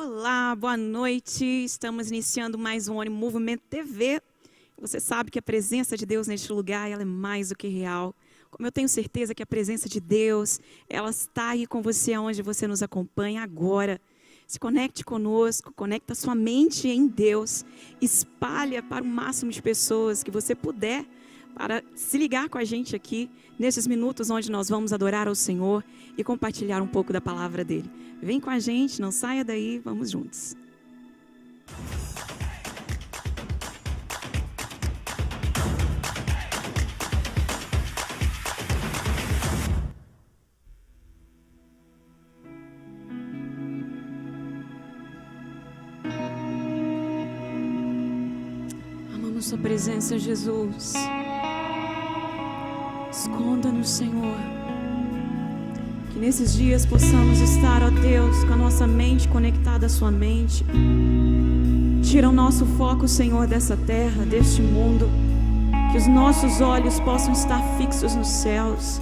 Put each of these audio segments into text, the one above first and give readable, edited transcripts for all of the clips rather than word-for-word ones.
Olá, boa noite. Estamos iniciando mais um On Movement TV. Você sabe que a presença de Deus neste lugar, ela é mais do que real. Como eu tenho certeza que a presença de Deus, ela está aí com você aonde você nos acompanha agora. Se conecte conosco, conecta sua mente em Deus, espalha para o máximo de pessoas que você puder, para se ligar com a gente aqui, nesses minutos onde nós vamos adorar ao Senhor e compartilhar um pouco da palavra dEle. Vem com a gente, não saia daí, vamos juntos. Amamos sua presença, Jesus. Esconda-nos, Senhor. Que nesses dias possamos estar, ó Deus, com a nossa mente conectada à sua mente. Tira o nosso foco, Senhor, dessa terra, deste mundo. Que os nossos olhos possam estar fixos nos céus,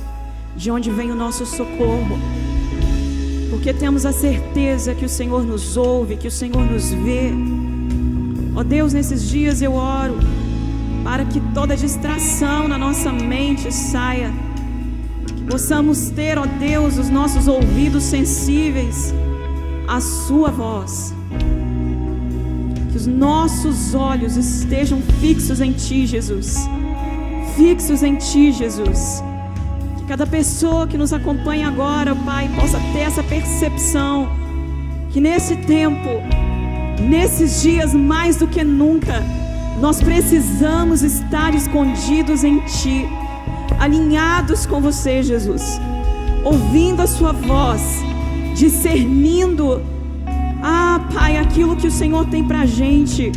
de onde vem o nosso socorro. Porque temos a certeza que o Senhor nos ouve, que o Senhor nos vê. Ó Deus, nesses dias eu oro para que toda distração na nossa mente saia. Que possamos ter, ó Deus, os nossos ouvidos sensíveis à sua voz. Que os nossos olhos estejam fixos em Ti, Jesus. Fixos em Ti, Jesus. Que cada pessoa que nos acompanha agora, Pai, possa ter essa percepção. Que nesse tempo, nesses dias mais do que nunca, nós precisamos estar escondidos em Ti, alinhados com Você, Jesus, ouvindo a Sua voz, discernindo, Pai, aquilo que o Senhor tem pra gente.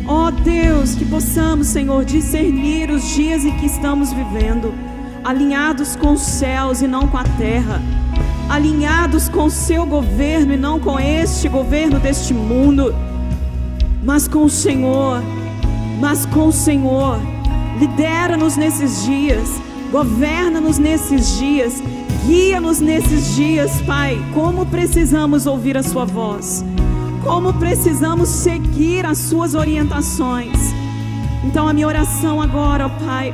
Ó Deus, que possamos, Senhor, discernir os dias em que estamos vivendo, alinhados com os céus e não com a terra, alinhados com o Seu governo e não com este governo deste mundo, mas com o Senhor. Lidera-nos nesses dias, governa-nos nesses dias, guia-nos nesses dias, Pai. Como precisamos ouvir a Sua voz, como precisamos seguir as Suas orientações. Então a minha oração agora, ó Pai,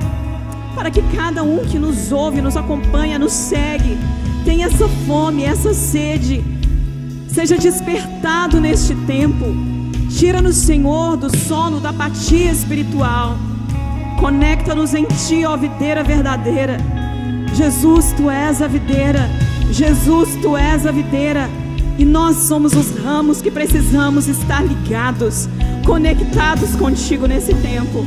para que cada um que nos ouve, nos acompanha, nos segue, tenha essa fome, essa sede, seja despertado neste tempo. Tira-nos, Senhor, do sono, da apatia espiritual. Conecta-nos em Ti, ó videira verdadeira. Jesus, Tu és a videira. Jesus, Tu és a videira. E nós somos os ramos que precisamos estar ligados, conectados contigo nesse tempo.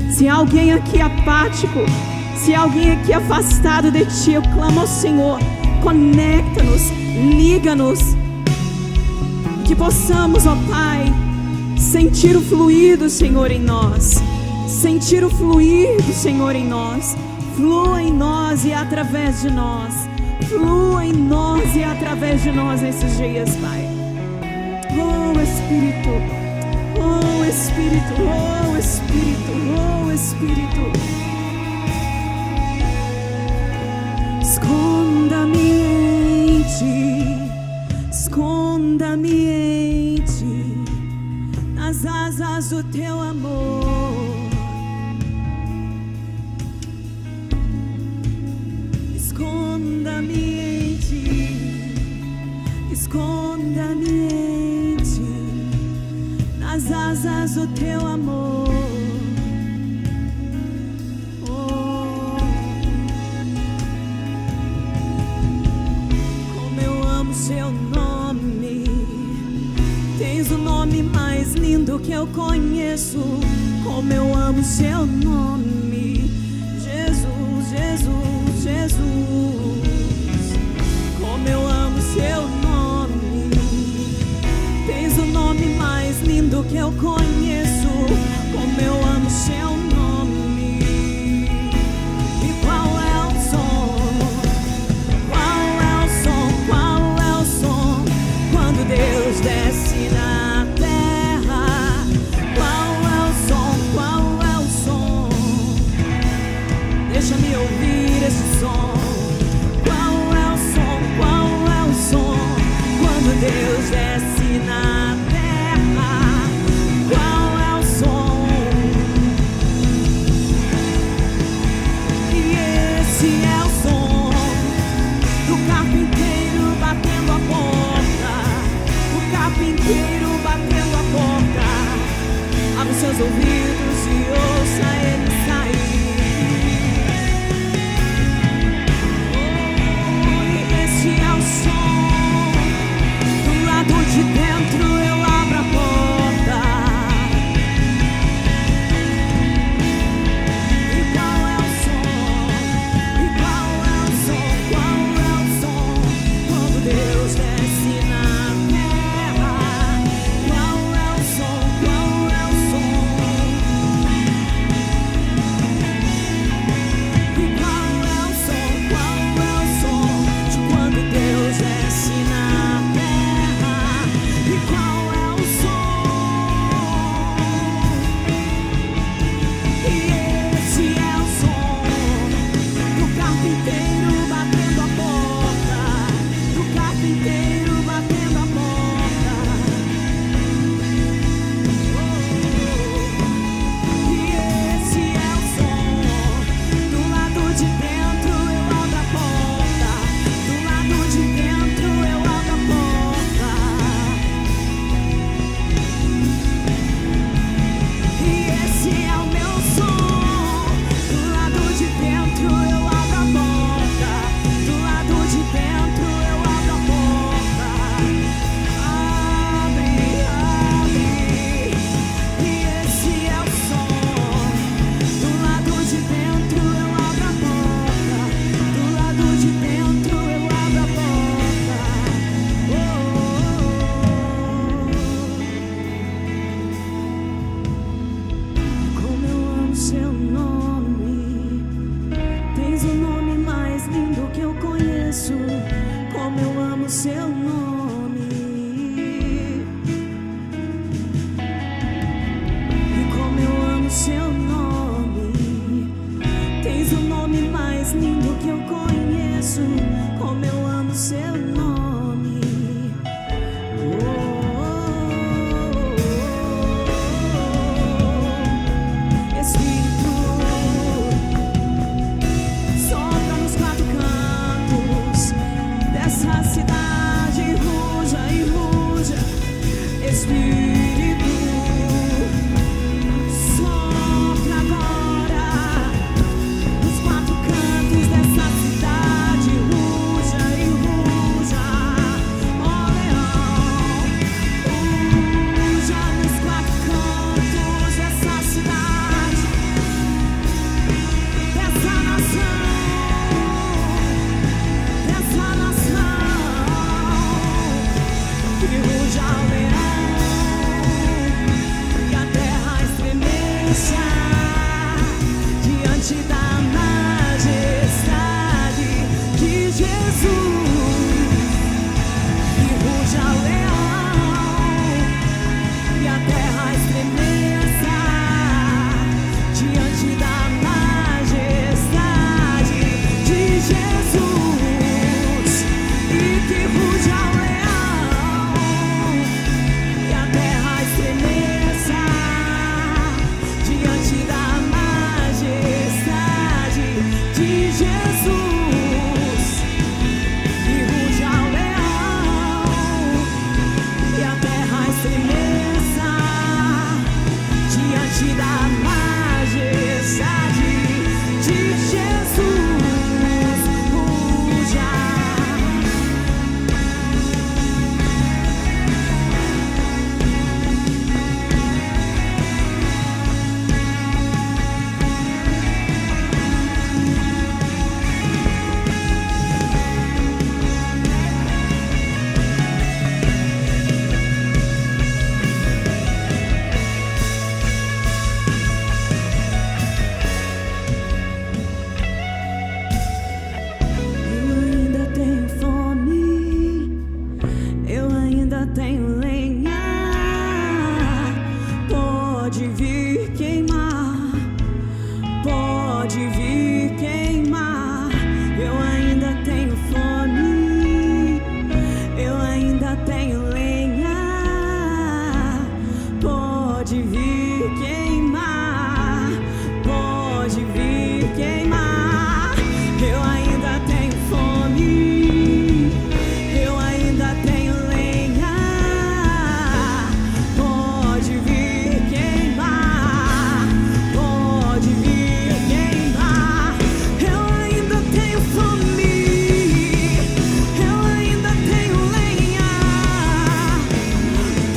Se há alguém aqui apático, se há alguém aqui afastado de Ti, eu clamo ao Senhor. Conecta-nos, liga-nos. Que possamos, ó Pai, sentir o fluir do Senhor em nós. Sentir o fluir do Senhor em nós. Flua em nós e através de nós. Flua em nós e através de nós nesses dias, Pai. Oh Espírito, oh Espírito, oh Espírito, oh Espírito. Esconda-me em Ti, esconda-me em Ti, nas asas do Teu amor. Esconda-me em Ti, esconda-me em Ti, nas asas do Teu amor. Seu nome, tens o nome mais lindo que eu conheço. Como eu amo Seu nome, Jesus, Jesus, Jesus. Como eu amo Seu nome, tens o nome mais lindo que eu conheço. Como eu amo Seu nome. E qual é o som? Deus desce na terra. Qual é o som? Qual é o som? Deixa-me ouvir esse som. Qual é o som? Qual é o som? Quando Deus desce na seu nome. E como eu amo seu nome. Tens o nome mais lindo que eu conheço. Como eu amo seu nome. Espírito, sopra nos quatro cantos dessa cidade, ruja e ruja. Espírito, sopra agora nos quatro cantos dessa cidade, ruja e ruja. Ó leão, ruja nos quatro cantos dessa cidade, dessa nação, que ruja o leão e a terra estremeça diante da majestade de Jesus. Que ruja o leão e a terra estremeça diante da majestade de Jesus. E que ruja o leão e a terra estremeça diante da majestade de Jesus. Que ruja o leão e a terra estremeça diante da majestade de Jesus. Ruja. Eu ainda tenho fome, eu ainda tenho lenha. Pode vir queimar, pode vir queimar. Eu ainda tenho fome, eu ainda tenho lenha. Pode vir queimar, pode vir queimar. Eu ainda tenho fome, eu ainda tenho lenha. Pode vir queimar, pode vir queimar. Eu ainda tenho fome, eu ainda tenho lenha.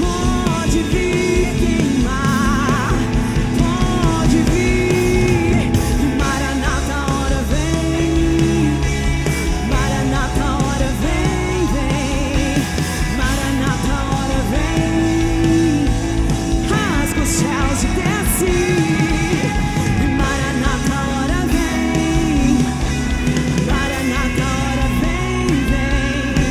Pode vir queimar, pode vir. Maranata, hora vem. Maranata, hora vem, vem. Maranata, hora vem. Rasga os céus e desce. Maranata, hora vem. Maranata, hora vem, vem.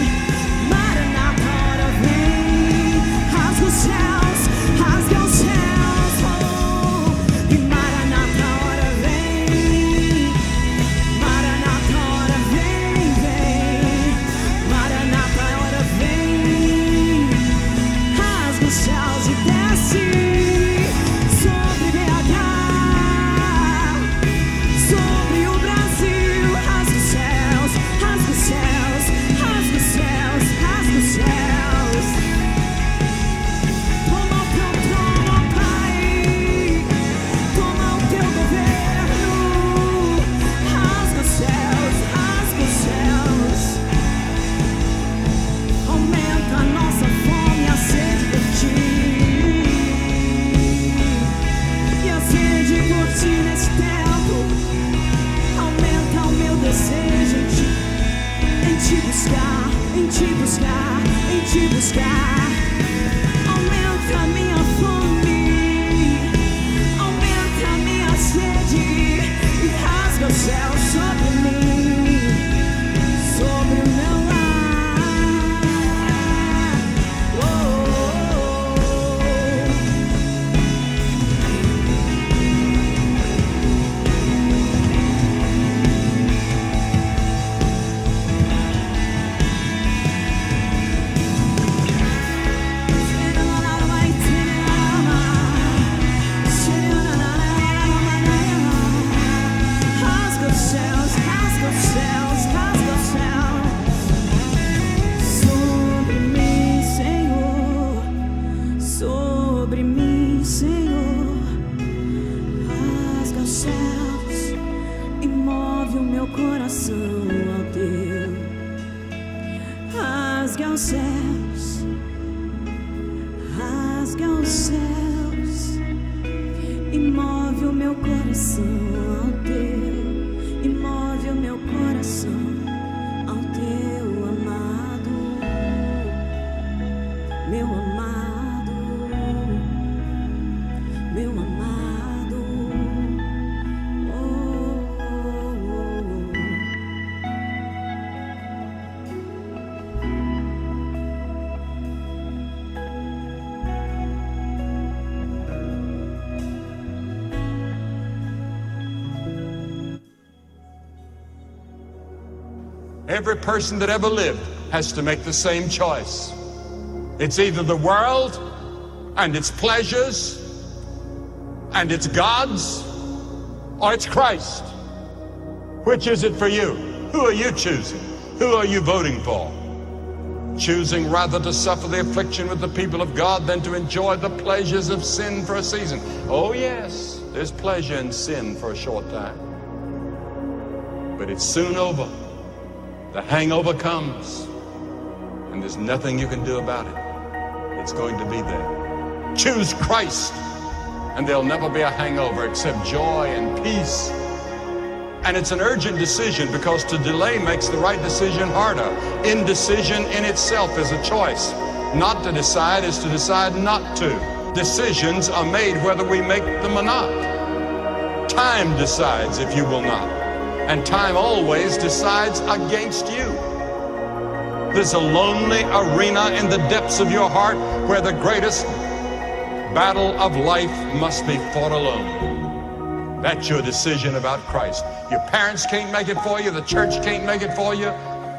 Maranata, hora vem. Rasga os céus, rasga os céus. Oh. E Maranata, hora vem. Maranata, hora vem, vem. Maranata, hora vem. Rasga os céus e desce sobre BH, sobre o Brasil. Rasga os céus, rasga os céus, rasga os céus, rasga os céus. Toma o teu trono, Pai. Toma o teu governo. Rasga os céus, rasga os céus. Aumenta a nossa fome e a sede por ti. E a sede por ti nesse tempo. Aumenta o meu desejo em te buscar, em te buscar, em te buscar. Aumenta a minha fome, aumenta a minha sede. E rasga o céu sobre mim, sobre o meu lar. céus e move o meu coração ao teu. Rasga os céus, rasga os céus e move o meu coração ao teu, e move o meu coração ao teu amado, meu amado, meu amado. Oh, oh, oh. Every person that ever lived has to make the same choice. It's either the world and its pleasures and its gods, or it's Christ. Which is it for you? Who are you choosing? Who are you voting for? Choosing rather to suffer the affliction with the people of God than to enjoy the pleasures of sin for a season. Oh yes, there's pleasure in sin for a short time, but it's soon over. The hangover comes, and there's nothing you can do about it. It's going to be there. Choose Christ, and there'll never be a hangover except joy and peace. And it's an urgent decision, because to delay makes the right decision harder. Indecision in itself is a choice. Not to decide is to decide not to. Decisions are made whether we make them or not. Time decides if you will not. And time always decides against you. There's a lonely arena in the depths of your heart where the greatest battle of life must be fought alone. That's your decision about Christ. Your parents can't make it for you. The church can't make it for you.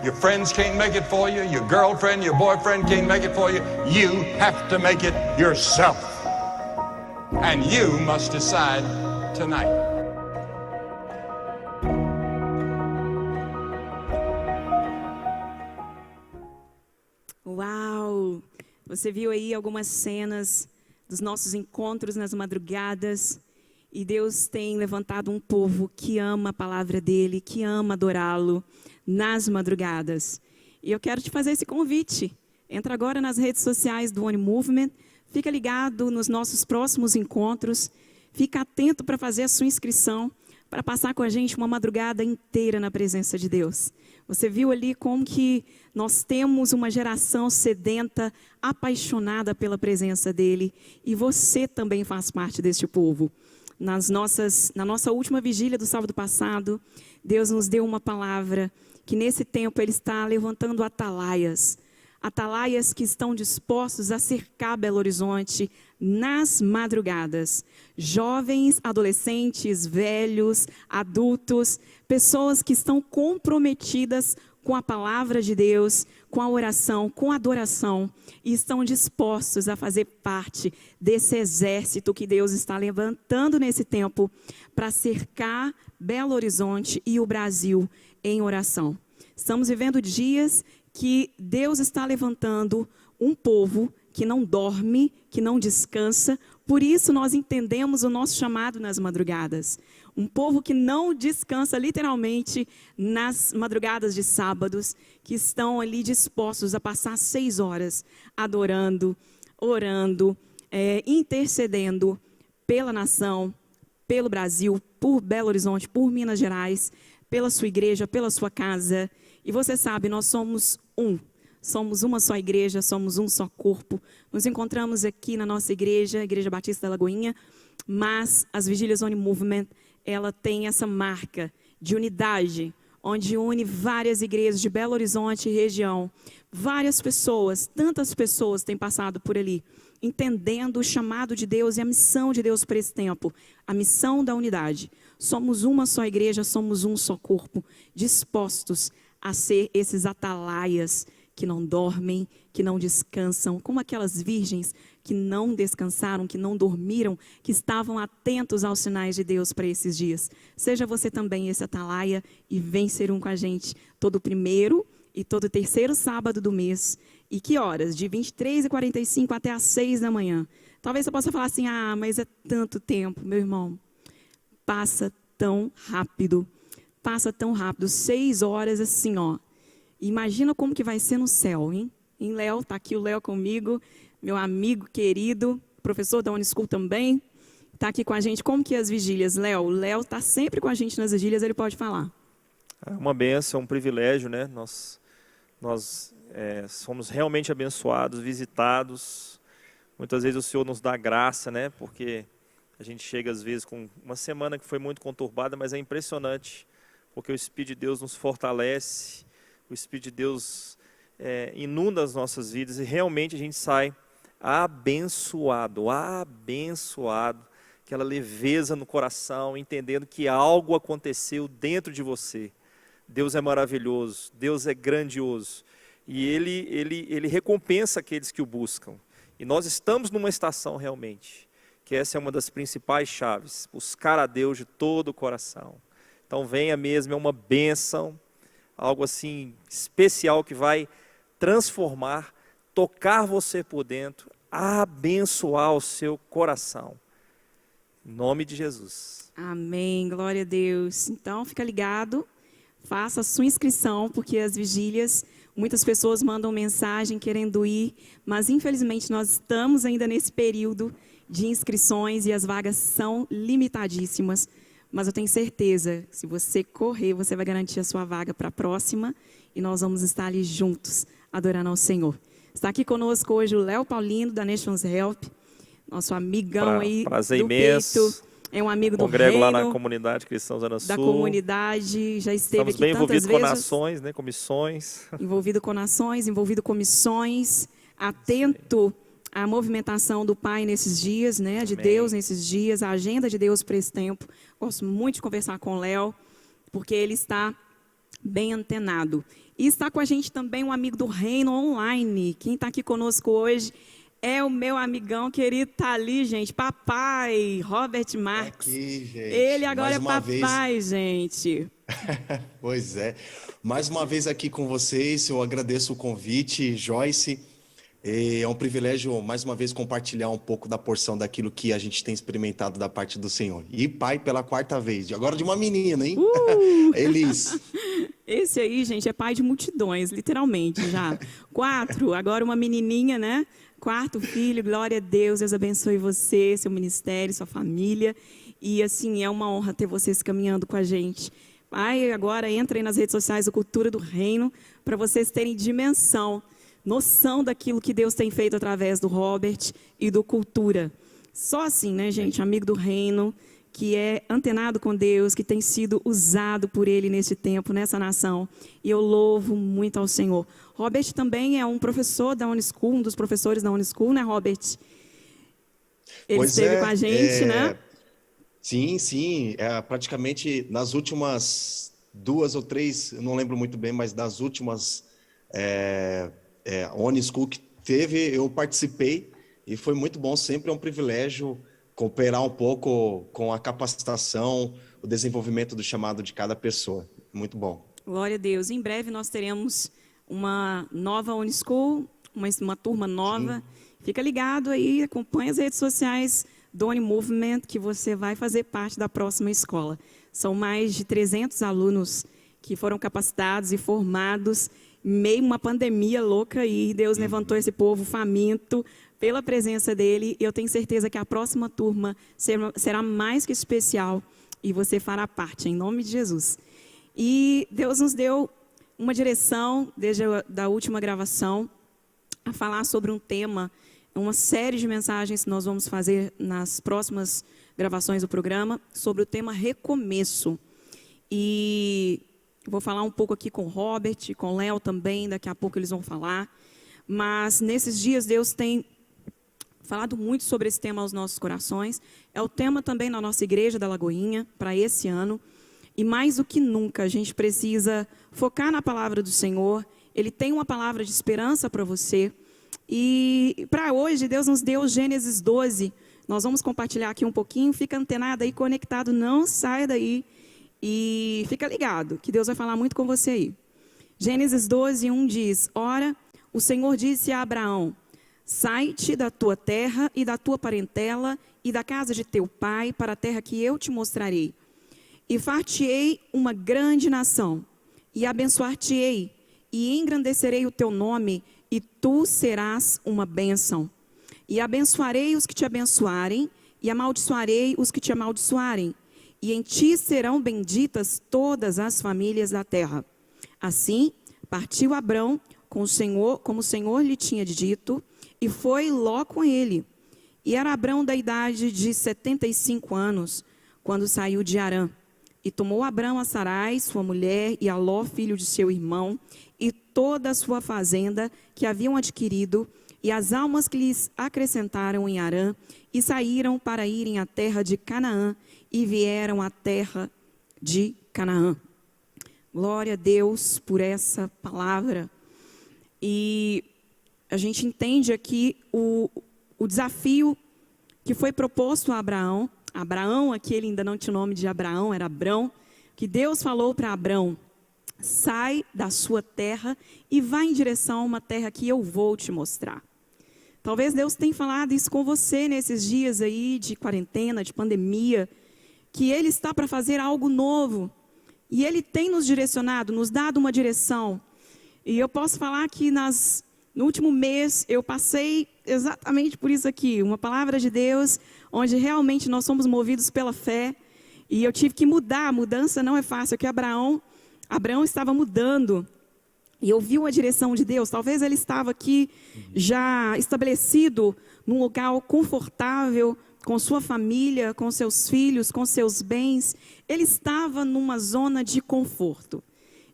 Your friends can't make it for you. Your girlfriend, your boyfriend can't make it for you. You have to make it yourself. And you must decide tonight. Uau! Você viu aí algumas cenas dos nossos encontros nas madrugadas, e Deus tem levantado um povo que ama a palavra dele, que ama adorá-lo nas madrugadas. E eu quero te fazer esse convite. Entra agora nas redes sociais do One Movement, fica ligado nos nossos próximos encontros, fica atento para fazer a sua inscrição, para passar com a gente uma madrugada inteira na presença de Deus. Você viu ali como que nós temos uma geração sedenta, apaixonada pela presença dele, e você também faz parte deste povo. Na nossa última vigília do sábado passado, Deus nos deu uma palavra que nesse tempo Ele está levantando atalaias que estão dispostos a cercar Belo Horizonte nas madrugadas. Jovens, adolescentes, velhos, adultos, pessoas que estão comprometidas com a palavra de Deus, com a oração, com a adoração, e estão dispostos a fazer parte desse exército que Deus está levantando nesse tempo para cercar Belo Horizonte e o Brasil em oração. Estamos vivendo dias que Deus está levantando um povo que não dorme, que não descansa. Por isso nós entendemos o nosso chamado nas madrugadas. Um povo que não descansa literalmente nas madrugadas de sábados, que estão ali dispostos a passar 6 horas adorando, orando, intercedendo pela nação, pelo Brasil, por Belo Horizonte, por Minas Gerais, pela sua igreja, pela sua casa. E você sabe, nós somos somos uma só igreja, somos um só corpo. Nos encontramos aqui na nossa igreja, a Igreja Batista da Lagoinha, mas as Vigílias One Movement, ela tem essa marca de unidade, onde une várias igrejas de Belo Horizonte e região. Várias pessoas, tantas pessoas têm passado por ali, entendendo o chamado de Deus e a missão de Deus para esse tempo, a missão da unidade. Somos uma só igreja, somos um só corpo, dispostos a ser esses atalaias que não dormem, que não descansam, como aquelas virgens que não descansaram, que não dormiram, que estavam atentos aos sinais de Deus para esses dias. Seja você também esse atalaia e vem ser um com a gente todo primeiro e todo terceiro sábado do mês. E que horas? De 23h45 até às 6 da manhã. Talvez você possa falar assim, mas é tanto tempo, meu irmão. passa tão rápido. Passa tão rápido. 6 horas assim, ó. Imagina como que vai ser no céu, hein? Em Léo, tá aqui o Léo comigo, meu amigo querido, professor da Unischool também, tá aqui com a gente. Como que é as vigílias, Léo? O Léo tá sempre com a gente nas vigílias, ele pode falar. É uma bênção, um privilégio, né? Nós somos realmente abençoados, visitados. Muitas vezes o Senhor nos dá graça, né? Porque a gente chega às vezes com uma semana que foi muito conturbada, mas é impressionante, porque o Espírito de Deus nos fortalece, o Espírito de Deus inunda as nossas vidas e realmente a gente sai abençoado, aquela leveza no coração, entendendo que algo aconteceu dentro de você. Deus é maravilhoso, Deus é grandioso e Ele recompensa aqueles que o buscam. E nós estamos numa estação realmente, que essa é uma das principais chaves, buscar a Deus de todo o coração. Então venha mesmo, é uma bênção, algo assim especial que vai transformar, tocar você por dentro, abençoar o seu coração. Em nome de Jesus. Amém, glória a Deus. Então fica ligado, faça a sua inscrição, porque as vigílias, muitas pessoas mandam mensagem querendo ir, mas infelizmente nós estamos ainda nesse período de inscrições e as vagas são limitadíssimas. Mas eu tenho certeza, se você correr, você vai garantir a sua vaga para a próxima e nós vamos estar ali juntos, adorando ao Senhor. Está aqui conosco hoje o Léo Paulino, da Nations Help, nosso amigão aí prazer do imenso. peito. É um amigo do Congrego reino, lá na comunidade Cristã Zona Sul. da comunidade, já esteve Estamos aqui bem tantas envolvidos vezes. com nações, né, comissões. Envolvido com nações, envolvido com missões, atento à movimentação do Pai nesses dias, né, de Amém. Deus nesses dias, a agenda de Deus para esse tempo. Gosto muito de conversar com o Léo, porque ele está bem antenado. E está com a gente também um amigo do Reino Online. Quem está aqui conosco hoje é o meu amigão querido, tá ali, gente, papai, Robert Marques. Aqui, gente. Ele agora Mais é uma papai, gente. Pois é. Mais uma vez aqui com vocês, eu agradeço o convite, Joyce. É um privilégio, mais uma vez, compartilhar um pouco da porção daquilo que a gente tem experimentado da parte do Senhor. E pai pela 4ª vez, agora de uma menina, hein? Elis. Esse aí, gente, é pai de multidões, literalmente, já. 4, agora uma menininha, né? 4º filho, glória a Deus, Deus abençoe você, seu ministério, sua família. E, assim, é uma honra ter vocês caminhando com a gente. Pai, agora entra aí nas redes sociais do Cultura do Reino, para vocês terem dimensão, noção daquilo que Deus tem feito através do Robert e do Cultura. Só assim, né, gente, amigo do Reino, que é antenado com Deus, que tem sido usado por Ele nesse tempo, nessa nação. E eu louvo muito ao Senhor. Robert também é um professor da Unischool, um dos professores da Unischool, né, Robert? Ele Pois esteve com a gente, né? Sim. Praticamente nas últimas 2 ou 3, eu não lembro muito bem, mas das últimas Unischool que teve, eu participei e foi muito bom. Sempre é um privilégio cooperar um pouco com a capacitação, o desenvolvimento do chamado de cada pessoa. Muito bom. Glória a Deus. Em breve nós teremos uma nova Unischool, uma turma nova. Sim. Fica ligado aí, acompanha as redes sociais do Oni Movement, que você vai fazer parte da próxima escola. São mais de 300 alunos que foram capacitados e formados em meio a uma pandemia louca e Deus levantou esse povo faminto pela presença dele. Eu tenho certeza que a próxima turma será mais que especial e você fará parte, em nome de Jesus. E Deus nos deu uma direção, desde a última gravação, a falar sobre um tema, uma série de mensagens que nós vamos fazer nas próximas gravações do programa, sobre o tema recomeço. E vou falar um pouco aqui com o Robert, com o Léo também, daqui a pouco eles vão falar. Mas nesses dias Deus tem falado muito sobre esse tema aos nossos corações. É o tema também na nossa igreja da Lagoinha, para esse ano. E mais do que nunca, a gente precisa focar na palavra do Senhor. Ele tem uma palavra de esperança para você. E para hoje, Deus nos deu Gênesis 12. Nós vamos compartilhar aqui um pouquinho. Fica antenado aí, conectado, não saia daí. E fica ligado, que Deus vai falar muito com você aí. Gênesis 12, 1 diz: Ora, o Senhor disse a Abraão: Sai-te da tua terra e da tua parentela e da casa de teu pai para a terra que eu te mostrarei. E far-te-ei uma grande nação, e abençoar-te-ei, e engrandecerei o teu nome, e tu serás uma bênção. E abençoarei os que te abençoarem, e amaldiçoarei os que te amaldiçoarem. E em ti serão benditas todas as famílias da terra. Assim, partiu Abrão com o Senhor, como o Senhor lhe tinha dito, e foi Ló com ele. E era Abrão da idade de 75 anos, quando saiu de Harã. E tomou Abrão a Sarai, sua mulher, e a Ló, filho de seu irmão, e toda a sua fazenda que haviam adquirido, e as almas que lhes acrescentaram em Harã, e saíram para irem à terra de Canaã, e vieram à terra de Canaã. Glória a Deus por essa palavra. E a gente entende aqui o desafio que foi proposto a Abraão. Abraão, aqui ele ainda não tinha o nome de Abraão, era Abrão, que Deus falou para Abrão: sai da sua terra e vai em direção a uma terra que eu vou te mostrar. Talvez Deus tenha falado isso com você nesses dias aí de quarentena, de pandemia, que Ele está para fazer algo novo. E Ele tem nos direcionado, nos dado uma direção. E eu posso falar que no último mês eu passei exatamente por isso aqui, uma palavra de Deus, onde realmente nós somos movidos pela fé. E eu tive que mudar, a mudança não é fácil, porque Abraão estava mudando. E ouviu a direção de Deus. Talvez ele estava aqui já estabelecido num lugar confortável, com sua família, com seus filhos, com seus bens. Ele estava numa zona de conforto.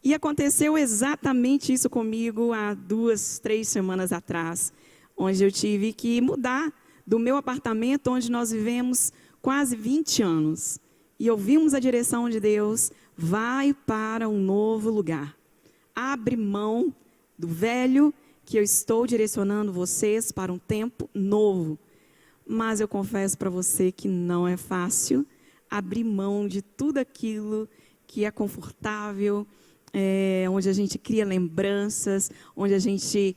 E aconteceu exatamente isso comigo há 2, 3 semanas atrás, onde eu tive que mudar do meu apartamento, onde nós vivemos quase 20 anos. E ouvimos a direção de Deus: vai para um novo lugar. Abre mão do velho, que eu estou direcionando vocês para um tempo novo. Mas eu confesso para você que não é fácil abrir mão de tudo aquilo que é confortável, onde a gente cria lembranças, onde a gente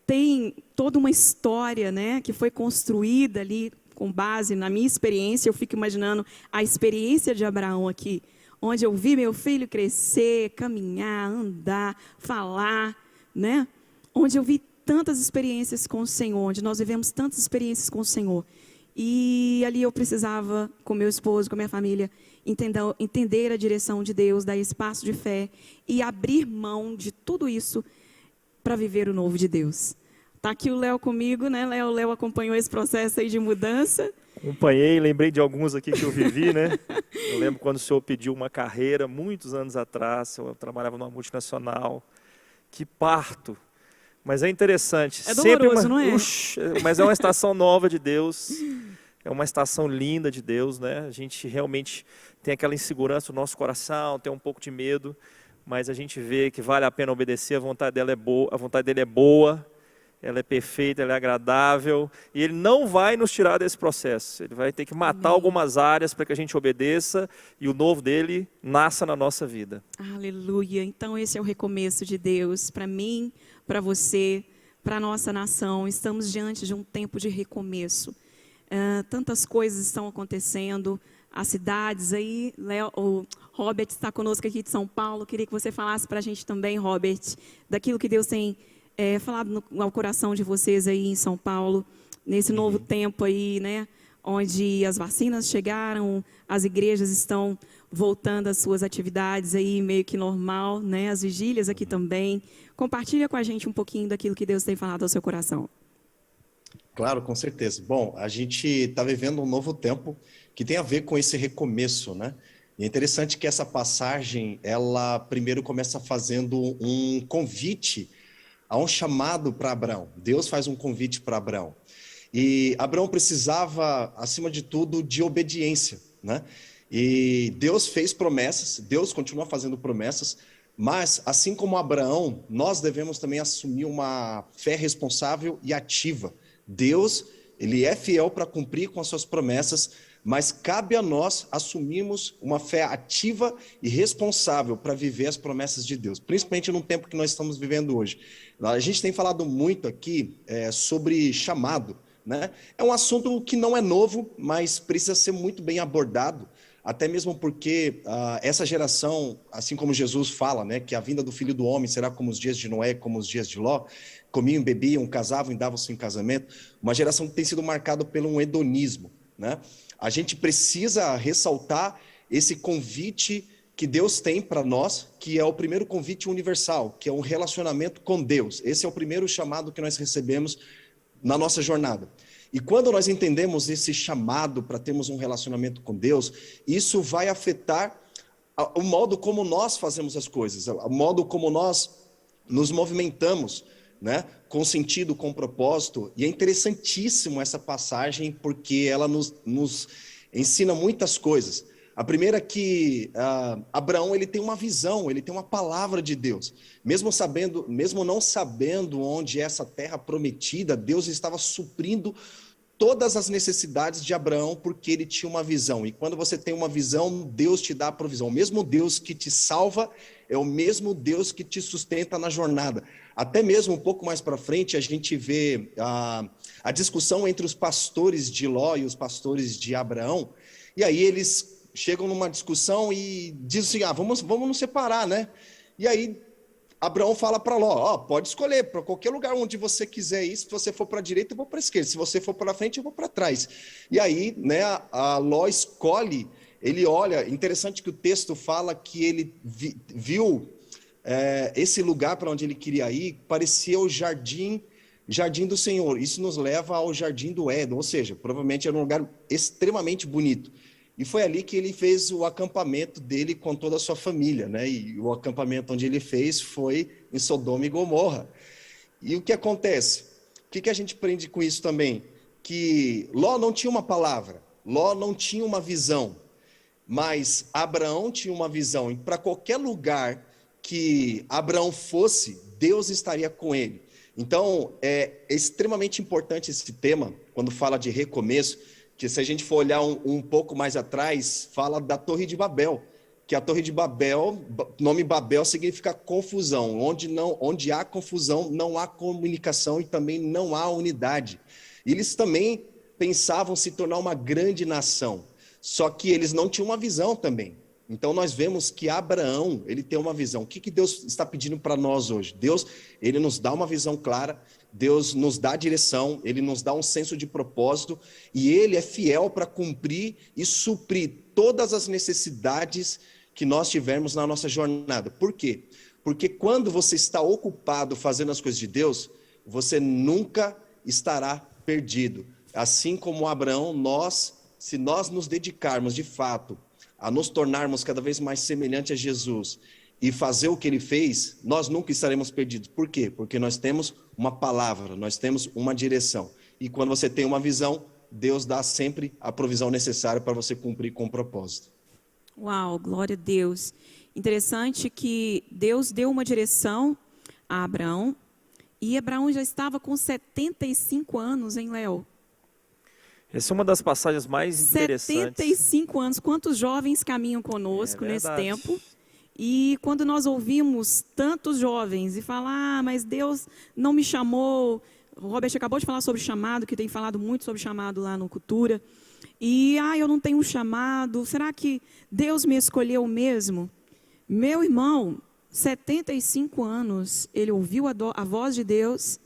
tem toda uma história, né, que foi construída ali com base na minha experiência. Eu fico imaginando a experiência de Abraão aqui, onde eu vi meu filho crescer, caminhar, andar, falar, né? Onde eu vi tantas experiências com o Senhor, onde nós vivemos tantas experiências com o Senhor. E ali eu precisava, com meu esposo, com a minha família, entender a direção de Deus, dar espaço de fé e abrir mão de tudo isso para viver o novo de Deus. Está aqui o Léo comigo, né? O Léo acompanhou esse processo aí de mudança. Acompanhei, lembrei de alguns aqui que eu vivi, né? Eu lembro quando o senhor pediu uma carreira, muitos anos atrás, eu trabalhava numa multinacional. Que parto! Mas é interessante. É doloroso, não é? Mas é uma estação nova de Deus, é uma estação linda de Deus, né? A gente realmente tem aquela insegurança no nosso coração, tem um pouco de medo, mas a gente vê que vale a pena obedecer, a vontade dele é boa, ela é perfeita, ela é agradável, e Ele não vai nos tirar desse processo. Ele vai ter que matar algumas áreas para que a gente obedeça e o novo dele nasça na nossa vida. Aleluia! Então esse é o recomeço de Deus para mim, para você, para a nossa nação. Estamos diante de um tempo de recomeço. Tantas coisas estão acontecendo, as cidades aí, o Robert está conosco aqui de São Paulo. Queria que você falasse para a gente também, Robert, daquilo que Deus tem falado ao coração de vocês aí em São Paulo, nesse novo tempo aí, né? Onde as vacinas chegaram, as igrejas estão voltando às suas atividades aí meio que normal, né? As vigílias aqui também. Compartilha com a gente um pouquinho daquilo que Deus tem falado ao seu coração. Claro, com certeza. Bom, a gente está vivendo um novo tempo que tem a ver com esse recomeço, né? E é interessante que essa passagem, ela primeiro começa fazendo um convite, há um chamado para Abrão. Deus faz um convite para Abrão. E Abrão precisava, acima de tudo, de obediência, né? E Deus fez promessas, Deus continua fazendo promessas, mas, assim como Abraão, nós devemos também assumir uma fé responsável e ativa. Deus, Ele é fiel para cumprir com as suas promessas, mas cabe a nós assumirmos uma fé ativa e responsável para viver as promessas de Deus, principalmente no tempo que nós estamos vivendo hoje. A gente tem falado muito aqui sobre chamado, né? É um assunto que não é novo, mas precisa ser muito bem abordado, até mesmo porque essa geração, assim como Jesus fala, né, que a vinda do Filho do Homem será como os dias de Noé, como os dias de Ló, comiam, bebiam, casavam e davam-se em casamento, uma geração que tem sido marcada pelo um hedonismo, né? A gente precisa ressaltar esse convite que Deus tem para nós, que é o primeiro convite universal, que é um relacionamento com Deus. Esse é o primeiro chamado que nós recebemos na nossa jornada. E quando nós entendemos esse chamado para termos um relacionamento com Deus, isso vai afetar o modo como nós fazemos as coisas, o modo como nós nos movimentamos, né? Com sentido, com propósito. E é interessantíssimo essa passagem, porque ela nos ensina muitas coisas. A primeira é que Abraão, ele tem uma visão, ele tem uma palavra de Deus. Mesmo não sabendo onde é essa terra prometida, Deus estava suprindo todas as necessidades de Abraão, porque ele tinha uma visão. E quando você tem uma visão, Deus te dá a provisão. O mesmo Deus que te salva é o mesmo Deus que te sustenta na jornada. Até mesmo um pouco mais para frente, a gente vê a discussão entre os pastores de Ló e os pastores de Abraão. E aí eles chegam numa discussão e dizem assim, vamos nos separar, né? E aí Abraão fala para Ló, pode escolher para qualquer lugar onde você quiser ir. Se você for para a direita, eu vou para a esquerda. Se você for para frente, eu vou para trás. E aí, né, a Ló escolhe, ele olha, interessante que o texto fala que ele viu esse lugar para onde ele queria ir, parecia o jardim do Senhor. Isso nos leva ao jardim do Éden, ou seja, provavelmente era um lugar extremamente bonito. E foi ali que ele fez o acampamento dele com toda a sua família, né? E o acampamento onde ele fez foi em Sodoma e Gomorra. E o que acontece? O que a gente aprende com isso também? Que Ló não tinha uma palavra, Ló não tinha uma visão, mas Abraão tinha uma visão. E para qualquer lugar que Abraão fosse, Deus estaria com ele. Então, é extremamente importante esse tema, quando fala de recomeço, que se a gente for olhar um pouco mais atrás, fala da Torre de Babel, que a Torre de Babel, nome Babel significa confusão, onde há confusão não há comunicação e também não há unidade. Eles também pensavam se tornar uma grande nação, só que eles não tinham uma visão também. Então nós vemos que Abraão, ele tem uma visão. O que Deus está pedindo para nós hoje? Deus, ele nos dá uma visão clara, Deus nos dá direção, ele nos dá um senso de propósito e ele é fiel para cumprir e suprir todas as necessidades que nós tivermos na nossa jornada. Por quê? Porque quando você está ocupado fazendo as coisas de Deus, você nunca estará perdido. Assim como Abraão, se nós nos dedicarmos de fato a nos tornarmos cada vez mais semelhante a Jesus e fazer o que ele fez, nós nunca estaremos perdidos. Por quê? Porque nós temos uma palavra, nós temos uma direção. E quando você tem uma visão, Deus dá sempre a provisão necessária para você cumprir com o propósito. Uau, glória a Deus. Interessante que Deus deu uma direção a Abraão, e Abraão já estava com 75 anos, hein, Léo? Essa é uma das passagens mais interessantes. 75 anos. Quantos jovens caminham conosco nesse tempo? E quando nós ouvimos tantos jovens e falar, mas Deus não me chamou. O Robert acabou de falar sobre chamado, que tem falado muito sobre chamado lá no Cultura. E, eu não tenho um chamado. Será que Deus me escolheu mesmo? Meu irmão, 75 anos, ele ouviu a voz de Deus,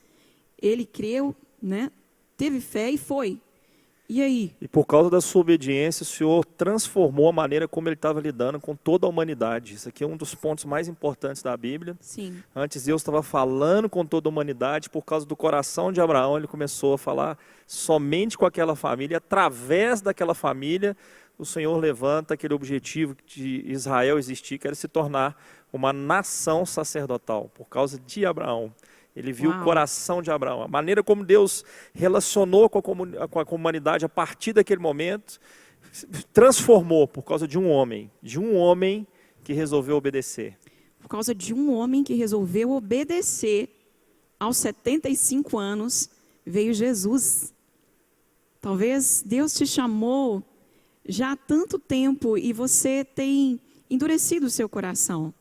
ele creu, né? Teve fé e foi. E aí? E por causa da sua obediência, o Senhor transformou a maneira como ele estava lidando com toda a humanidade. Isso aqui é um dos pontos mais importantes da Bíblia. Sim. Antes Deus estava falando com toda a humanidade, por causa do coração de Abraão, ele começou a falar somente com aquela família. Através daquela família, o Senhor levanta aquele objetivo de Israel existir, que era se tornar uma nação sacerdotal, por causa de Abraão. Ele viu o coração de Abraão, a maneira como Deus relacionou com a comunidade a partir daquele momento, transformou por causa de um homem que resolveu obedecer. Por causa de um homem que resolveu obedecer, aos 75 anos, veio Jesus. Talvez Deus te chamou já há tanto tempo e você tem endurecido o seu coração.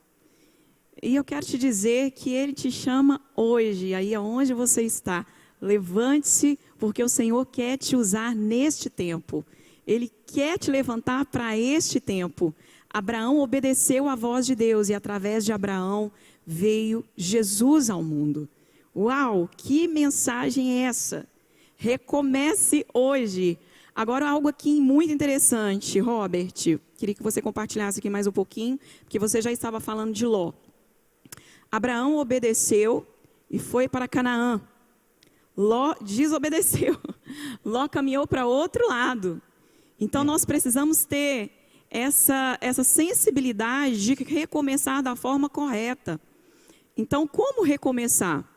E eu quero te dizer que Ele te chama hoje, aí aonde você está. Levante-se, porque o Senhor quer te usar neste tempo. Ele quer te levantar para este tempo. Abraão obedeceu à voz de Deus e através de Abraão veio Jesus ao mundo. Uau, que mensagem é essa? Recomece hoje. Agora algo aqui muito interessante, Robert. Queria que você compartilhasse aqui mais um pouquinho, porque você já estava falando de Ló. Abraão obedeceu e foi para Canaã. Ló desobedeceu. Ló caminhou para outro lado. Então nós precisamos ter essa sensibilidade de recomeçar da forma correta. Então, como recomeçar?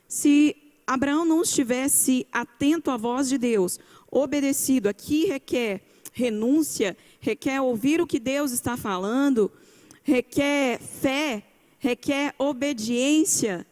Se Abraão não estivesse atento à voz de Deus, obedecido, aqui requer renúncia, requer ouvir o que Deus está falando, requer fé, requer obediência.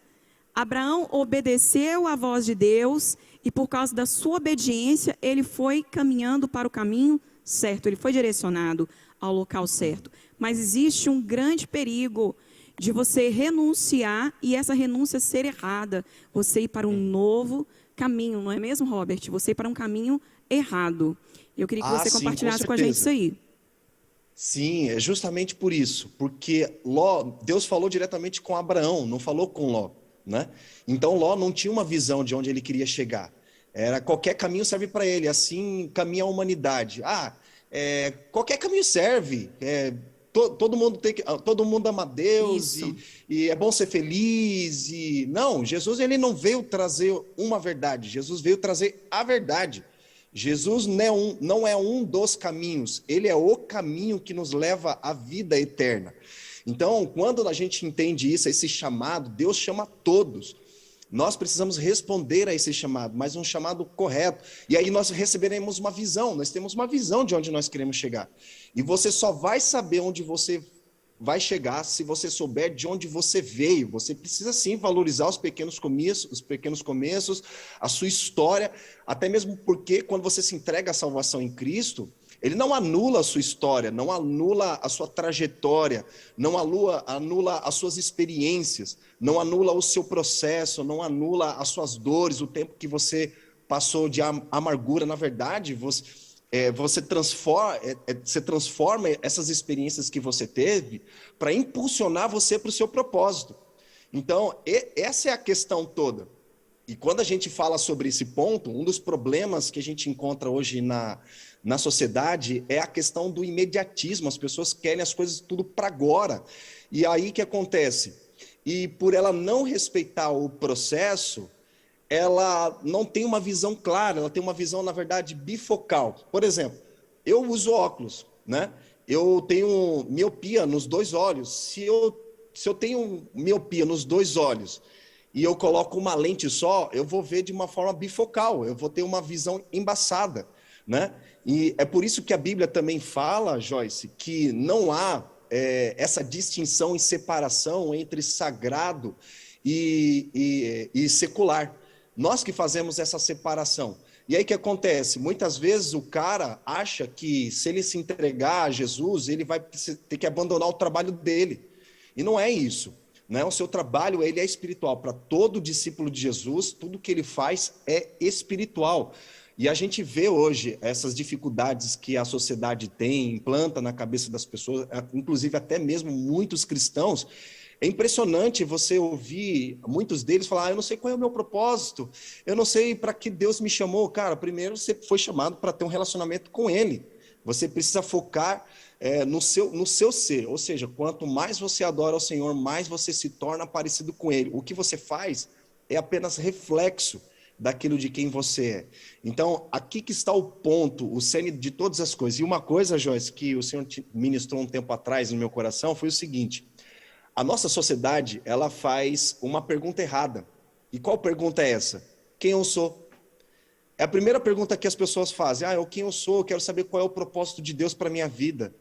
Abraão obedeceu à voz de Deus e por causa da sua obediência, ele foi caminhando para o caminho certo, ele foi direcionado ao local certo. Mas existe um grande perigo de você renunciar e essa renúncia ser errada. Você ir para um novo caminho, não é mesmo, Robert? Você ir para um caminho errado. Eu queria que você compartilhasse com a gente isso aí. Sim, é justamente por isso. Porque Ló, Deus falou diretamente com Abraão, não falou com Ló, né? Então Ló não tinha uma visão de onde ele queria chegar. Era qualquer caminho serve para ele, assim caminha a humanidade. Qualquer caminho serve. Todo mundo ama Deus e é bom ser feliz. Não, Jesus ele não veio trazer uma verdade, Jesus veio trazer a verdade. Jesus não é um dos caminhos, ele é o caminho que nos leva à vida eterna. Então, quando a gente entende isso, esse chamado, Deus chama todos. Nós precisamos responder a esse chamado, mas um chamado correto. E aí nós receberemos uma visão, nós temos uma visão de onde nós queremos chegar. E você só vai saber onde você vai chegar se você souber de onde você veio. Você precisa sim valorizar os pequenos começos, a sua história, até mesmo porque quando você se entrega à salvação em Cristo, ele não anula a sua história, não anula a sua trajetória, não anula as suas experiências, não anula o seu processo, não anula as suas dores, o tempo que você passou de amargura. Na verdade, você transforma essas experiências que você teve para impulsionar você para o seu propósito. Então, essa é a questão toda. E quando a gente fala sobre esse ponto, um dos problemas que a gente encontra hoje na sociedade é a questão do imediatismo. As pessoas querem as coisas tudo para agora. E aí o que acontece? E por ela não respeitar o processo, ela não tem uma visão clara, ela tem uma visão, na verdade, bifocal. Por exemplo, eu uso óculos, né? Eu tenho miopia nos dois olhos. Se eu tenho miopia nos dois olhos e eu coloco uma lente só, eu vou ver de uma forma bifocal, eu vou ter uma visão embaçada, né? E é por isso que a Bíblia também fala, Joyce, que não há essa distinção e separação entre sagrado e secular. Nós que fazemos essa separação. E aí o que acontece? Muitas vezes o cara acha que se ele se entregar a Jesus, ele vai ter que abandonar o trabalho dele. E não é isso. Né? O seu trabalho ele é espiritual. Para todo discípulo de Jesus, tudo que ele faz é espiritual. E a gente vê hoje essas dificuldades que a sociedade tem, implanta na cabeça das pessoas, inclusive até mesmo muitos cristãos. É impressionante você ouvir muitos deles falar, eu não sei qual é o meu propósito, eu não sei para que Deus me chamou. Cara, primeiro você foi chamado para ter um relacionamento com Ele. Você precisa focar no seu ser, ou seja, quanto mais você adora o Senhor, mais você se torna parecido com Ele. O que você faz é apenas reflexo daquilo de quem você é. Então, aqui que está o ponto, o cerne de todas as coisas. E uma coisa, Joyce, que o Senhor ministrou um tempo atrás no meu coração, foi o seguinte: a nossa sociedade, ela faz uma pergunta errada. E qual pergunta é essa? Quem eu sou? É a primeira pergunta que as pessoas fazem. Quem eu sou? Eu quero saber qual é o propósito de Deus para a minha vida.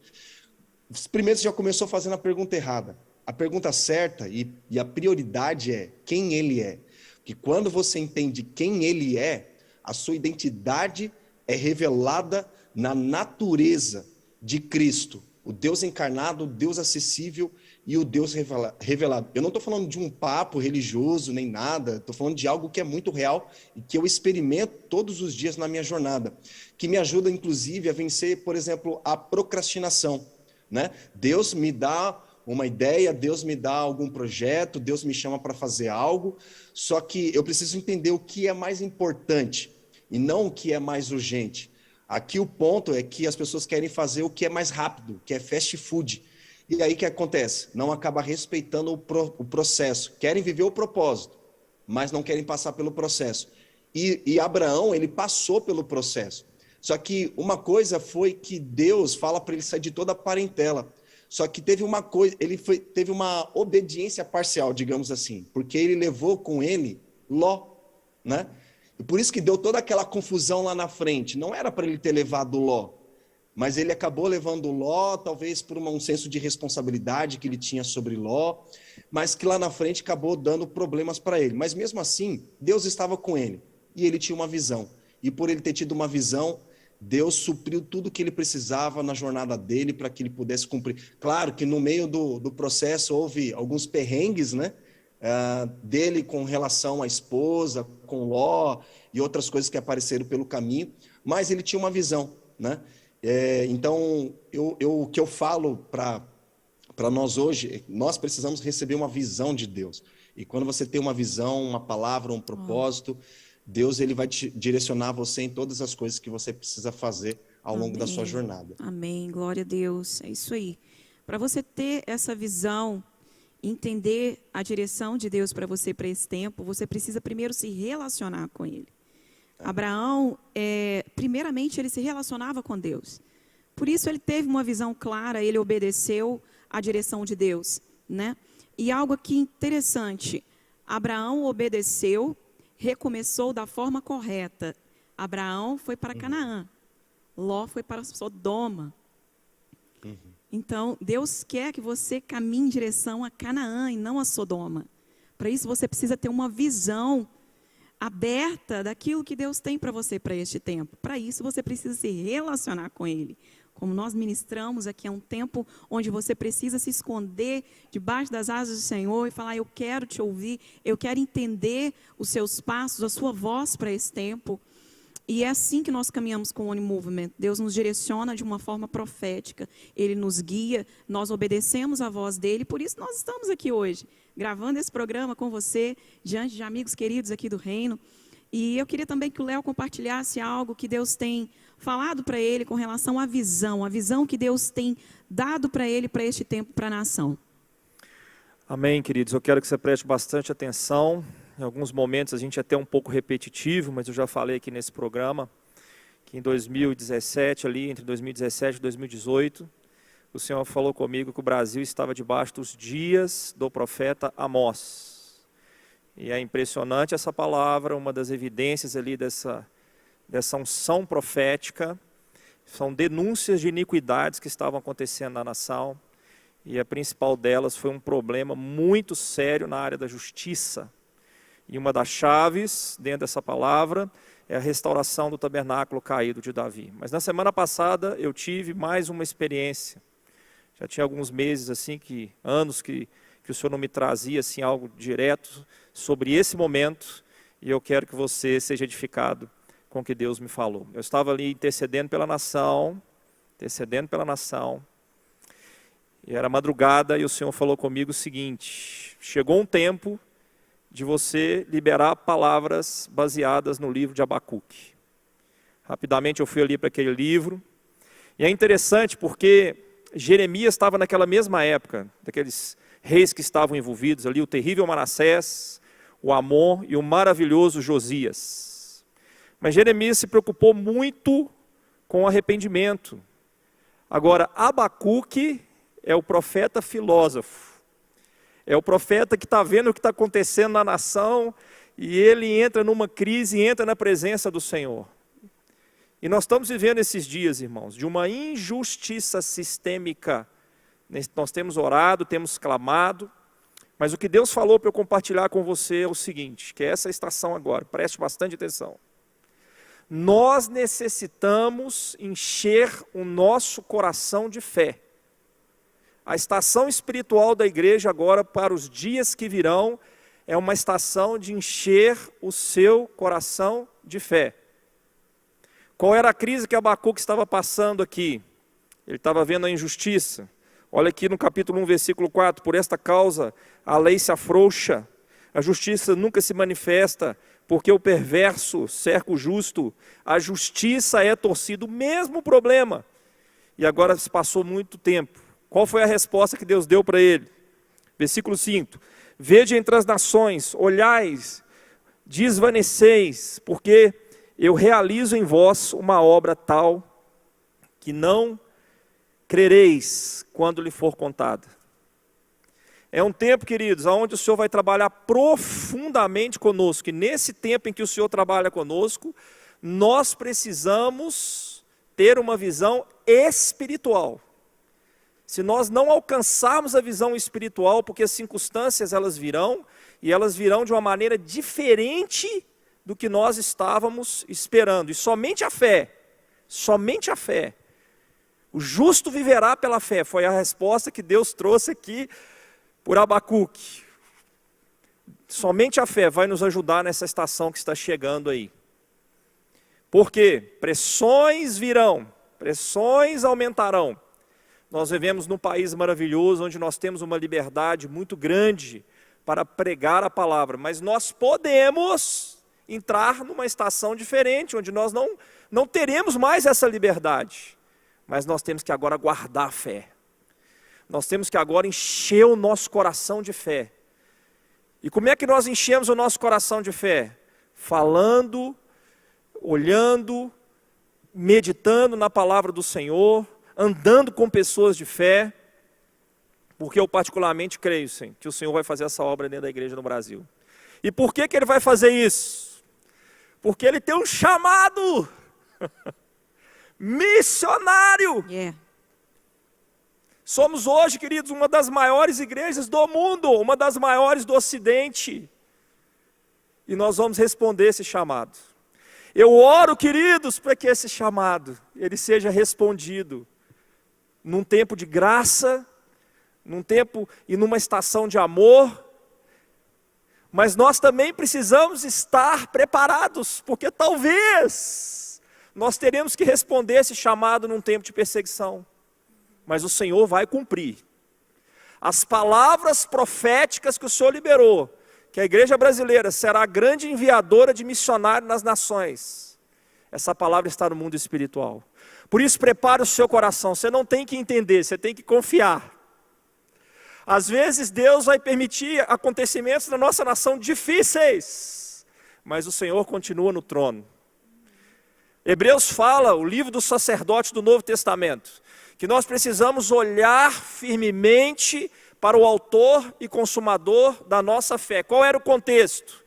Primeiro você já começou fazendo a pergunta errada. A pergunta certa e a prioridade é quem Ele é. Porque quando você entende quem Ele é, a sua identidade é revelada na natureza de Cristo, o Deus encarnado, o Deus acessível e o Deus revelado. Eu não estou falando de um papo religioso nem nada, estou falando de algo que é muito real e que eu experimento todos os dias na minha jornada, que me ajuda, inclusive, a vencer, por exemplo, a procrastinação, né? Deus me dá uma ideia, Deus me dá algum projeto, Deus me chama para fazer algo, só que eu preciso entender o que é mais importante e não o que é mais urgente. Aqui o ponto é que as pessoas querem fazer o que é mais rápido, que é fast food. E aí o que acontece? Não acaba respeitando o processo. Querem viver o propósito, mas não querem passar pelo processo. E Abraão, ele passou pelo processo. Só que uma coisa foi que Deus fala para ele sair de toda a parentela. Só que teve uma coisa, teve uma obediência parcial, digamos assim, porque ele levou com ele Ló, né? E por isso que deu toda aquela confusão lá na frente. Não era para ele ter levado Ló, mas ele acabou levando Ló, talvez por um senso de responsabilidade que ele tinha sobre Ló, mas que lá na frente acabou dando problemas para ele. Mas mesmo assim, Deus estava com ele e ele tinha uma visão. E por ele ter tido uma visão, Deus supriu tudo o que ele precisava na jornada dele para que ele pudesse cumprir. Claro que no meio do processo houve alguns perrengues, né? Dele com relação à esposa, com Ló e outras coisas que apareceram pelo caminho, mas ele tinha uma visão, né? Então, o que eu falo para nós hoje, nós precisamos receber uma visão de Deus. E quando você tem uma visão, uma palavra, um propósito, Deus ele vai te direcionar você em todas as coisas que você precisa fazer ao longo da sua jornada. Amém, glória a Deus, é isso aí. Para você ter essa visão, entender a direção de Deus para você para esse tempo, você precisa primeiro se relacionar com Ele. Abraão, primeiramente, ele se relacionava com Deus. Por isso, ele teve uma visão clara, ele obedeceu à direção de Deus, né? E algo aqui interessante, Abraão obedeceu, recomeçou da forma correta. Abraão foi para Canaã, Ló foi para Sodoma. Então, Deus quer que você caminhe em direção a Canaã e não a Sodoma. Para isso, você precisa ter uma visão aberta daquilo que Deus tem para você para este tempo. Para isso, você precisa se relacionar com Ele. Como nós ministramos aqui, é um tempo onde você precisa se esconder debaixo das asas do Senhor e falar, eu quero te ouvir, eu quero entender os seus passos, a sua voz para esse tempo. E é assim que nós caminhamos com o One Movement. Deus nos direciona de uma forma profética. Ele nos guia, nós obedecemos a voz dEle. Por isso nós estamos aqui hoje, gravando esse programa com você, diante de amigos queridos aqui do Reino. E eu queria também que o Léo compartilhasse algo que Deus tem falado para ele com relação à visão. A visão que Deus tem dado para ele, para este tempo, para a nação. Amém, queridos. Eu quero que você preste bastante atenção. Em alguns momentos a gente é até um pouco repetitivo, mas eu já falei aqui nesse programa que em 2017, ali entre 2017 e 2018, o Senhor falou comigo que o Brasil estava debaixo dos dias do profeta Amós. E é impressionante essa palavra, uma das evidências ali dessa unção profética, são denúncias de iniquidades que estavam acontecendo na nação, e a principal delas foi um problema muito sério na área da justiça. E uma das chaves dentro dessa palavra é a restauração do tabernáculo caído de Davi. Mas na semana passada eu tive mais uma experiência. Já tinha alguns meses, assim, anos que o Senhor não me trazia assim, algo direto sobre esse momento. E eu quero que você seja edificado com o que Deus me falou. Eu estava ali intercedendo pela nação. E era madrugada e o Senhor falou comigo o seguinte: chegou um tempo de você liberar palavras baseadas no livro de Abacuque. Rapidamente eu fui ali para aquele livro, e é interessante porque Jeremias estava naquela mesma época, daqueles reis que estavam envolvidos ali, o terrível Manassés, o Amon e o maravilhoso Josias. Mas Jeremias se preocupou muito com o arrependimento. Agora, Abacuque é o profeta filósofo. É o profeta que está vendo o que está acontecendo na nação e ele entra numa crise, entra na presença do Senhor. E nós estamos vivendo esses dias, irmãos, de uma injustiça sistêmica. Nós temos orado, temos clamado, mas o que Deus falou para eu compartilhar com você é o seguinte, que é essa estação agora, preste bastante atenção. nós necessitamos encher o nosso coração de fé. A estação espiritual da igreja agora para os dias que virão é uma estação de encher o seu coração de fé. Qual era a crise que Abacuque estava passando aqui? Ele estava vendo a injustiça. Olha aqui no capítulo 1, versículo 4, por esta causa a lei se afrouxa, a justiça nunca se manifesta, porque o perverso cerca o justo, a justiça é torcida, o mesmo problema. E agora se passou muito tempo. Qual foi a resposta que Deus deu para ele? Versículo 5, vede entre as nações, olhais, desvaneceis, porque eu realizo em vós uma obra tal que não crereis quando lhe for contada. É um tempo, queridos, onde o Senhor vai trabalhar profundamente conosco. E nesse tempo em que o Senhor trabalha conosco, nós precisamos ter uma visão espiritual. Se nós não alcançarmos a visão espiritual, porque as circunstâncias elas virão, e elas virão de uma maneira diferente do que nós estávamos esperando. E somente a fé, o justo viverá pela fé, foi a resposta que Deus trouxe aqui por Abacuque. Somente a fé vai nos ajudar nessa estação que está chegando aí. Porque pressões virão, pressões aumentarão. Nós vivemos num país maravilhoso, onde nós temos uma liberdade muito grande para pregar a palavra, mas nós podemos entrar numa estação diferente, onde nós não teremos mais essa liberdade. Mas nós temos que agora guardar a fé. Nós temos que agora encher o nosso coração de fé. E como é que nós enchemos o nosso coração de fé? Falando, olhando, meditando na palavra do Senhor, andando com pessoas de fé, porque eu particularmente creio, sim, que o Senhor vai fazer essa obra dentro da igreja no Brasil. E por que Ele vai fazer isso? Porque Ele tem um chamado missionário. Somos hoje, queridos, uma das maiores igrejas do mundo, uma das maiores do Ocidente. E nós vamos responder esse chamado. Eu oro, queridos, para que esse chamado, ele seja respondido num tempo de graça, num tempo e numa estação de amor. Mas nós também precisamos estar preparados, porque talvez nós teremos que responder esse chamado num tempo de perseguição. Mas o Senhor vai cumprir. As palavras proféticas que o Senhor liberou, que a igreja brasileira será a grande enviadora de missionários nas nações. Essa palavra está no mundo espiritual. Por isso, prepare o seu coração. Você não tem que entender, você tem que confiar. Às vezes Deus vai permitir acontecimentos na nossa nação difíceis, mas o Senhor continua no trono. Hebreus fala, o livro dos sacerdotes do Novo Testamento, que nós precisamos olhar firmemente para o autor e consumador da nossa fé. Qual era o contexto?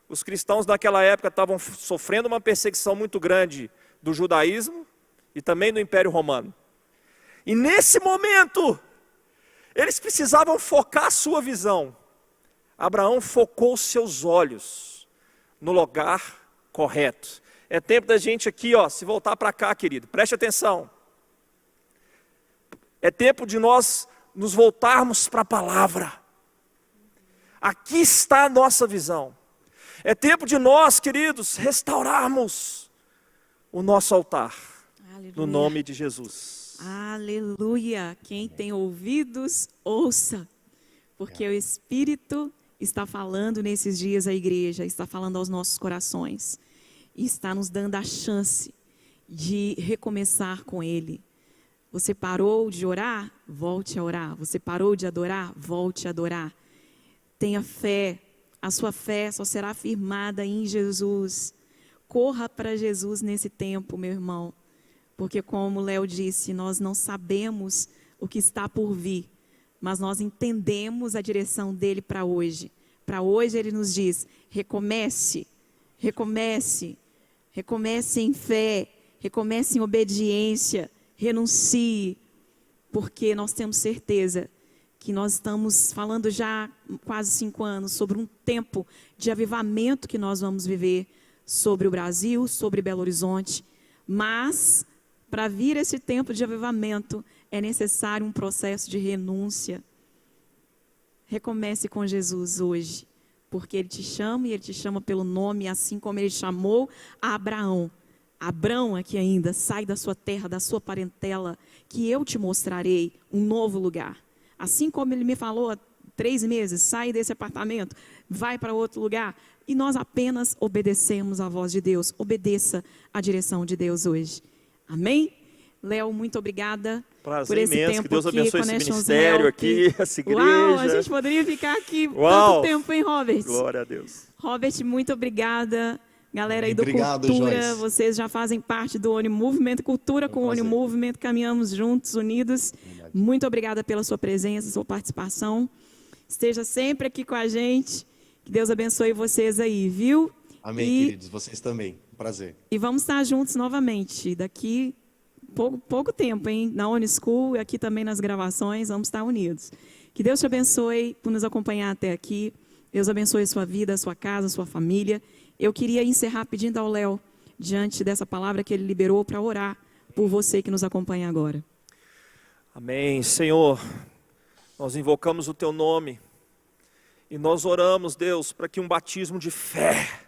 Os cristãos daquela época estavam sofrendo uma perseguição muito grande do judaísmo e também do Império Romano. E nesse momento, eles precisavam focar a sua visão. Abraão focou seus olhos no lugar correto. É tempo da gente aqui, se voltar para cá, querido. Preste atenção. É tempo de nós nos voltarmos para a palavra. Aqui está a nossa visão. É tempo de nós, queridos, restaurarmos o nosso altar. Aleluia. No nome de Jesus. Aleluia. Quem tem ouvidos, ouça. Porque o Espírito está falando nesses dias à igreja, está falando aos nossos corações. E está nos dando a chance de recomeçar com Ele. Você parou de orar? Volte a orar. Você parou de adorar? Volte a adorar. Tenha fé. A sua fé só será firmada em Jesus. Corra para Jesus nesse tempo, meu irmão. Porque como o Léo disse, nós não sabemos o que está por vir. Mas nós entendemos a direção dele para hoje. Para hoje ele nos diz, recomece, recomece. Recomece em fé, recomece em obediência, renuncie, porque nós temos certeza que nós estamos falando já há quase 5 anos sobre um tempo de avivamento que nós vamos viver sobre o Brasil, sobre Belo Horizonte, mas para vir esse tempo de avivamento é necessário um processo de renúncia. Recomece com Jesus hoje, porque Ele te chama e Ele te chama pelo nome, assim como Ele chamou a Abraão. Abrão aqui ainda, sai da sua terra, da sua parentela, que eu te mostrarei um novo lugar. Assim como Ele me falou há 3 meses, sai desse apartamento, vai para outro lugar. E nós apenas obedecemos à voz de Deus. Obedeça à direção de Deus hoje. Amém? Léo, muito obrigada. Prazer por esse imenso, tempo que Deus aqui, abençoe esse Connections ministério Help. aqui, essa igreja. Uau, a gente poderia ficar aqui Uau. tanto tempo, hein, Robert? Glória a Deus. Robert, muito obrigada. Galera aí do Obrigado, Cultura, Joyce. vocês já fazem parte do Oni Movement, Cultura com o Oni prazer. Movement, caminhamos juntos, unidos. Muito obrigada pela sua presença, sua participação. Esteja sempre aqui com a gente. Que Deus abençoe vocês aí, viu? Amém, queridos. Vocês também. Prazer. E vamos estar juntos novamente, daqui pouco tempo, hein? Na Oni School e aqui também nas gravações, vamos estar unidos. Que Deus te abençoe por nos acompanhar até aqui. Deus abençoe a sua vida, a sua casa, a sua família. Eu queria encerrar pedindo ao Léo, diante dessa palavra que ele liberou, para orar por você que nos acompanha agora. Amém. Senhor, nós invocamos o Teu nome e nós oramos, Deus, para que um batismo de fé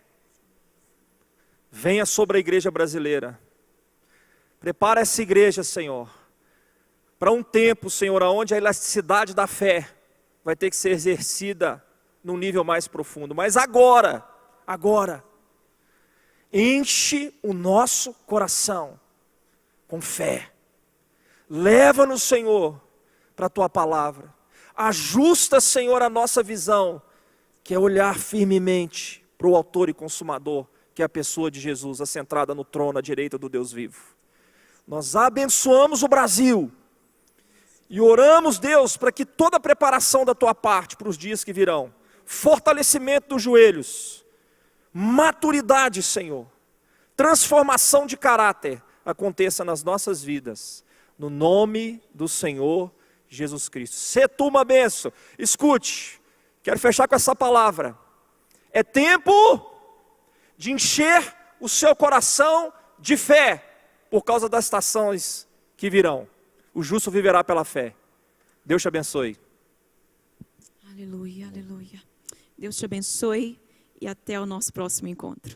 venha sobre a igreja brasileira. Prepara essa igreja, Senhor, para um tempo, Senhor, onde a elasticidade da fé vai ter que ser exercida num nível mais profundo. Mas agora, enche o nosso coração com fé. Leva-nos, Senhor, para a Tua palavra. Ajusta, Senhor, a nossa visão, que é olhar firmemente para o autor e consumador, que é a pessoa de Jesus, assentada no trono à direita do Deus vivo. Nós abençoamos o Brasil e oramos, Deus, para que toda a preparação da Tua parte para os dias que virão, fortalecimento dos joelhos, maturidade, Senhor, transformação de caráter aconteça nas nossas vidas, no nome do Senhor Jesus Cristo. Sê Tu uma bênção. Escute, quero fechar com essa palavra. É tempo de encher o seu coração de fé, por causa das estações que virão. O justo viverá pela fé. Deus te abençoe. Aleluia, aleluia. Deus te abençoe e até o nosso próximo encontro.